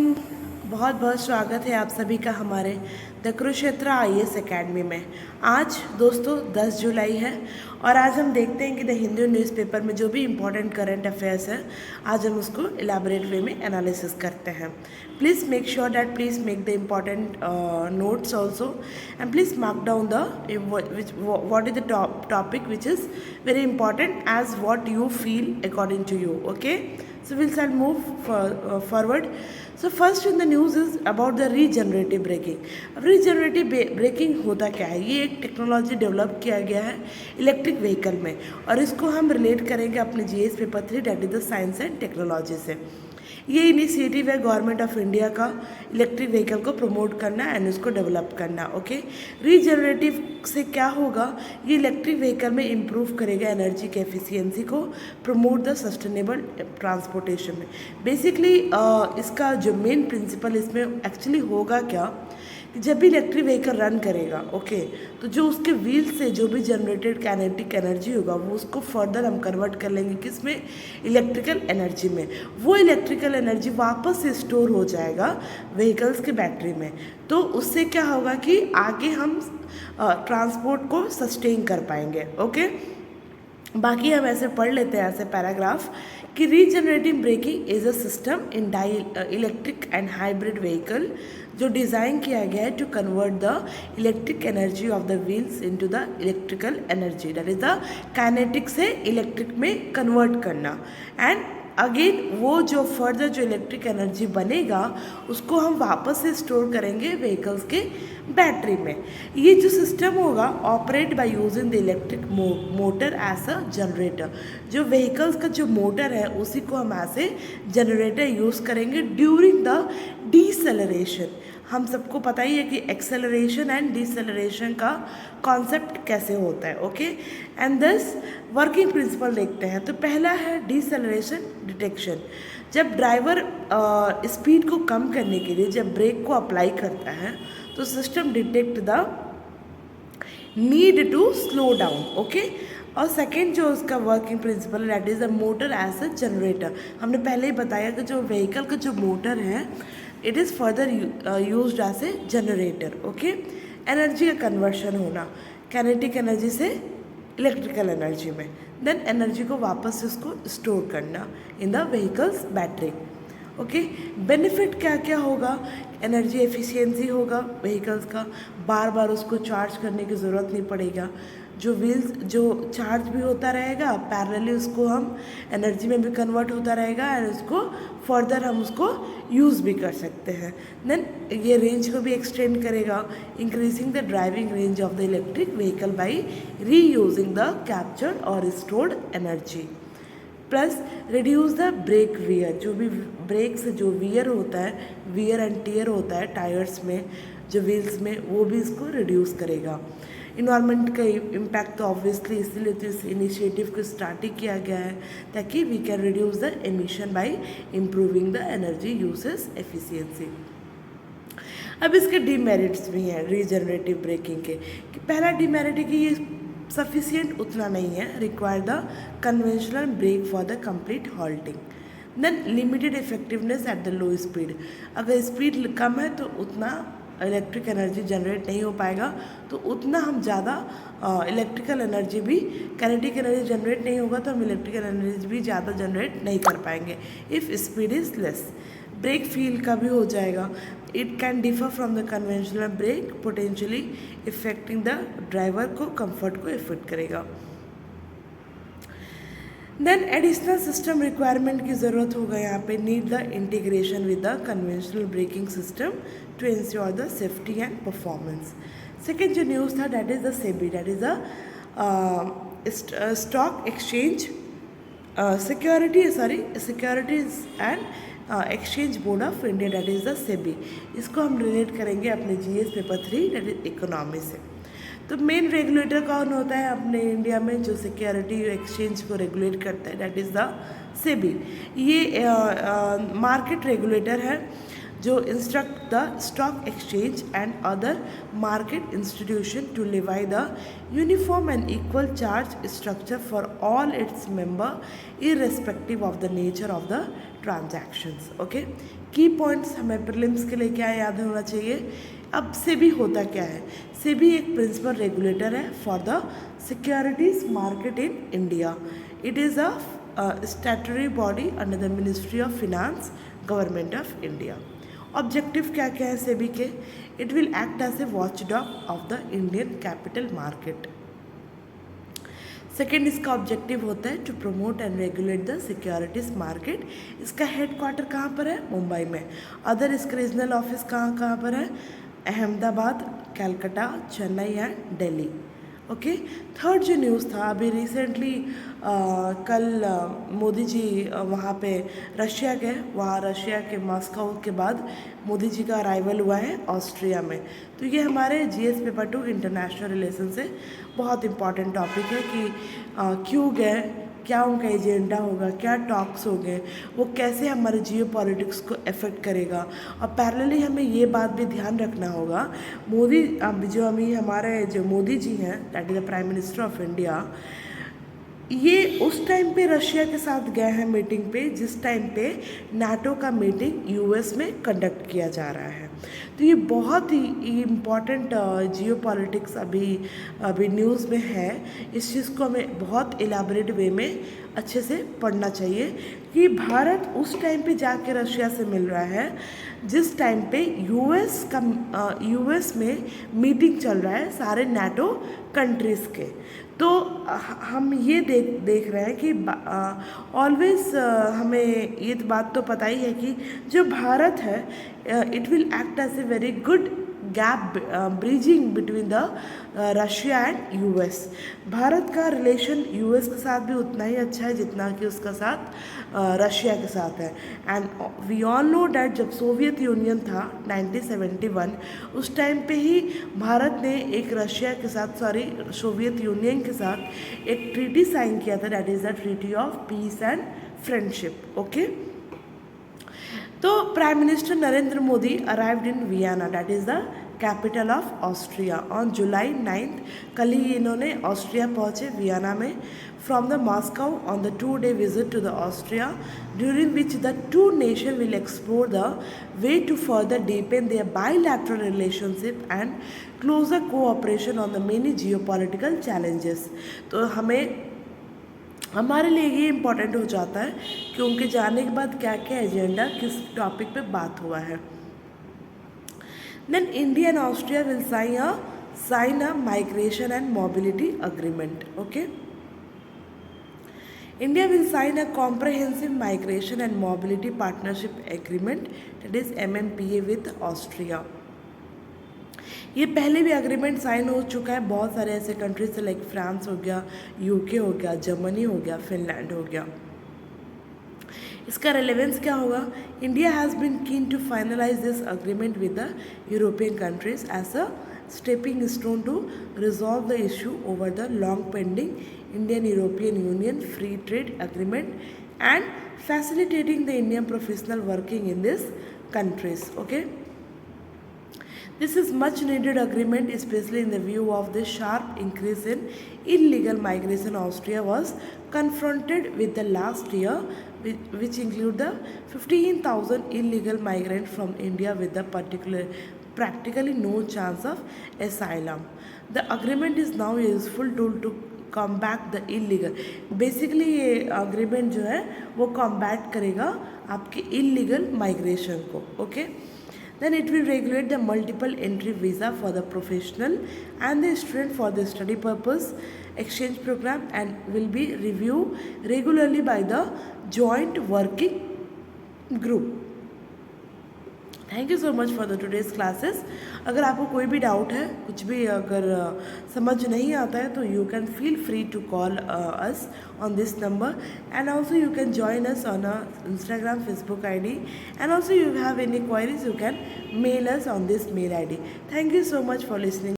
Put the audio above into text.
Morning. बहुत बहुत स्वागत है आप सभी का हमारे द कुरुक्षेत्र आईएएस एकेडमी में। आज दोस्तों 10 जुलाई है और आज हम देखते हैं कि द हिंदू न्यूज़पेपर में जो भी इम्पोर्टेंट करंट अफेयर्स है आज हम उसको इलाबोरेट वे में एनालिसिस करते हैं। Please make sure that please make the important notes also, and please mark down the what is the topic which is very important as what you feel according to you. Okay, so we'll shall move forward. So first in the news is about the regenerative braking. अब regenerative braking होता क्या है? ये एक technology develop किया गया है electric vehicle में और इसको हम रिलेट करेंगे अपने GS paper 3 that is the science and technology से। ये इनिशिएटिव है गवर्नमेंट ऑफ इंडिया का इलेक्ट्रिक व्हीकल को प्रमोट करना एंड उसको डेवलप करना। ओके, रीजनरेटिव से क्या होगा? ये इलेक्ट्रिक व्हीकल में इम्प्रूव करेगा एनर्जी के एफिशिएंसी को, प्रमोट द सस्टेनेबल ट्रांसपोर्टेशन में। बेसिकली इसका जो मेन प्रिंसिपल इसमें एक्चुअली होगा क्या कि जब भी इलेक्ट्रिक व्हीकल रन करेगा ओके, तो जो उसके व्हील से जो भी जनरेटेड काइनेटिक एनर्जी होगा वो उसको फर्दर हम कन्वर्ट कर लेंगे किसमें? इलेक्ट्रिकल एनर्जी में। वो इलेक्ट्रिकल एनर्जी वापस से स्टोर हो जाएगा व्हीकल्स के बैटरी में। तो उससे क्या होगा कि आगे हम ट्रांसपोर्ट को सस्टेन कर पाएंगे। ओके, बाकी हम ऐसे पढ़ लेते हैं ऐसे पैराग्राफ कि regenerative braking is a system in electric and hybrid vehicle जो डिज़ाइन किया गया है to convert the electric energy of the wheels into the electrical energy, that is the kinetic से इलेक्ट्रिक में कन्वर्ट करना। एंड अगेन वो जो further जो इलेक्ट्रिक एनर्जी बनेगा उसको हम वापस से स्टोर करेंगे व्हीकल्स के बैटरी में। ये जो सिस्टम होगा operate by using the electric motor as a generator. जो व्हीकल्स का जो मोटर है उसी को हम एज ए जनरेटर यूज़ करेंगे ड्यूरिंग द डिसेलरेशन। हम सबको पता ही है कि एक्सेलरेशन एंड डिसेलरेशन का कॉन्सेप्ट कैसे होता है। Okay, and this working principle देखते हैं। तो पहला है डिसेलरेशन डिटेक्शन। जब ड्राइवर स्पीड को कम करने के लिए जब ब्रेक को अप्लाई करता है तो system detect the need to slow down. Okay, और सेकेंड जो उसका working principle that is the motor as a generator. हमने पहले ही बताया कि जो व्हीकल का जो मोटर है it is further used as a generator. Okay, energy का कन्वर्शन होना काइनेटिक एनर्जी से इलेक्ट्रिकल एनर्जी में, देन एनर्जी को वापस से उसको स्टोर करना in the vehicles battery. Okay, benefit क्या क्या होगा? एनर्जी एफिशिएंसी होगा व्हीकल्स का, बार बार उसको चार्ज करने की ज़रूरत नहीं पड़ेगा। जो व्हील्स जो चार्ज भी होता रहेगा पैरेलली उसको हम एनर्जी में भी कन्वर्ट होता रहेगा एंड उसको फर्दर हम उसको यूज़ भी कर सकते हैं। देन ये रेंज को भी एक्सटेंड करेगा, increasing the driving range of the electric vehicle by reusing the captured और stored energy. Plus reduce the brake wear. जो भी ब्रेक से जो वियर होता है, वियर एंड टीयर होता है टायर्स में जो व्हील्स में, वो भी इसको रिड्यूस करेगा। इन्वायरमेंट का इम्पैक्ट तो ऑब्वियसली इसीलिए तो इस इनिशिएटिव को स्टार्ट ही किया गया है ताकि we can reduce the emission by improving the energy usage efficiency. अब इसके डीमेरिट्स भी हैं रीजनरेटिव ब्रेकिंग के कि पहला डीमेरिट है कि ये सफिशिएंट उतना नहीं है, require the conventional brake for the complete halting. Then limited effectiveness at the low speed. अगर स्पीड कम है तो उतना इलेक्ट्रिक एनर्जी जनरेट नहीं हो पाएगा, तो उतना हम ज़्यादा इलेक्ट्रिकल एनर्जी भी काइनेटिक एनर्जी जनरेट नहीं होगा तो हम इलेक्ट्रिकल एनर्जी भी ज़्यादा जनरेट नहीं कर पाएंगे if speed is less. Brake feel का भी हो जाएगा। It can differ from the conventional brake potentially affecting the driver को कंफर्ट को इफेक्ट करेगा। देन एडिशनल सिस्टम रिक्वायरमेंट की ज़रूरत होगा यहाँ पे। Need the integration with the conventional braking system to ensure the safety and performance. Second जो news था that is the SEBI, that is the stock exchange securities and exchange board of India, that is the SEBI. इसको हम relate करेंगे अपने GS paper 3 that is economy से। तो main regulator कौन होता है अपने इंडिया में जो सिक्योरिटी एक्सचेंज को रेगुलेट करता है? That is the SEBI. ये मार्केट रेगुलेटर है जो instruct the stock exchange and other market institution to levy the uniform and equal charge structure for all its member irrespective of the nature of the transactions. Okay, key points हमें prelims के लिए क्या याद होना चाहिए। अब सेबी होता क्या है? सेबी एक प्रिंसिपल रेगुलेटर है for the securities market in India. It is a statutory body under the ministry of finance, government of India. Objective क्या क्या है सेबी के? It will act as a watchdog of the Indian capital market. Second इसका objective होता है to promote and regulate the securities market. इसका headquarter कहाँ पर है? मुंबई में। अदर इसका रीजनल ऑफिस कहाँ कहाँ पर है? Ahmedabad, Calcutta, Chennai and Delhi. Okay. Third जो न्यूज़ था अभी रिसेंटली कल मोदी जी वहाँ पे रशिया गए, वहाँ रशिया के मॉस्को के बाद मोदी जी का अराइवल हुआ है ऑस्ट्रिया में। तो ये हमारे जीएस पेपर 2 इंटरनेशनल रिलेशन से बहुत इम्पॉर्टेंट टॉपिक है कि क्यों गए, क्या उनका एजेंडा होगा, क्या टॉक्स होंगे, वो कैसे हमारे जियो पॉलिटिक्स को अफेक्ट करेगा। और पैरेलली हमें ये बात भी ध्यान रखना होगा, मोदी जो अभी हमारे जो मोदी जी हैं that is the prime minister of India, ये उस टाइम पे रशिया के साथ गए हैं मीटिंग पे जिस टाइम पे नाटो का मीटिंग यूएस में कंडक्ट किया जा रहा है। तो ये बहुत ही इम्पॉर्टेंट जियो पॉलिटिक्स अभी न्यूज़ में है। इस चीज़ को हमें बहुत इलाबरेट वे में अच्छे से पढ़ना चाहिए कि भारत उस टाइम पे जाके रशिया से मिल रहा है जिस टाइम पे यूएस में मीटिंग चल रहा है सारे नाटो कंट्रीज़ के। तो हम ये देख रहे हैं कि ऑलवेज हमें ये बात तो पता ही है कि जो भारत है it will act as a very good gap bridging between the Russia and US. भारत का रिलेशन यूएस के साथ भी उतना ही अच्छा है जितना कि उसका साथ रशिया के साथ है। And we all know that जब सोवियत यूनियन था 1971 उस टाइम पे ही भारत ने एक रशिया के साथ सोवियत यूनियन के साथ एक ट्रीटी साइन किया था, that is the treaty of peace and friendship. Okay. तो prime minister Narendra Modi arrived in Vienna, that is the capital of Austria, on July 9। कल ही इन्होंने ऑस्ट्रिया पहुँचे वियना में from the Moscow on the 2-day visit to the Austria during which the two nation will explore the way to further deepen their bilateral relationship and closer cooperation on the many geopolitical challenges. तो हमारे लिए ये important हो जाता है कि उनके जाने के बाद क्या क्या एजेंडा किस टॉपिक पे बात हुआ है। Then India and Austria will sign a migration and mobility agreement. Okay. India will sign a comprehensive migration and mobility partnership agreement, that is MMPA with Austria. ये पहले भी एग्रीमेंट साइन हो चुका है बहुत सारे ऐसे कंट्रीज से, लाइक फ्रांस हो गया, यूके हो गया, जर्मनी हो गया, फिनलैंड हो गया। इसका रेलेवेंस क्या होगा? India has been keen to finalise this agreement with the European countries as a stepping stone to resolve the issue over the long pending Indian European Union free trade agreement and facilitating the Indian professional working in this countries. Okay. This is much needed agreement, especially in the view of the sharp increase in illegal migration Austria was confronted with the last year, which include the 15,000 illegal migrants from India with the practically no chance of asylum. The agreement is now a useful tool to combat the illegal. Basically ये agreement जो है वो combat करेगा आपके illegal migration को. Okay. Then it will regulate the multiple entry visa for the professional and the student for the study purpose exchange program and will be reviewed regularly by the joint working group. Thank you so much for the today's classes. अगर आपको कोई भी doubt है, कुछ भी अगर समझ नहीं आता है, तो you can feel free to call us on this number and also you can join us on Instagram, Facebook ID, and also you have any queries, you can mail us on this mail ID. Thank you so much for listening.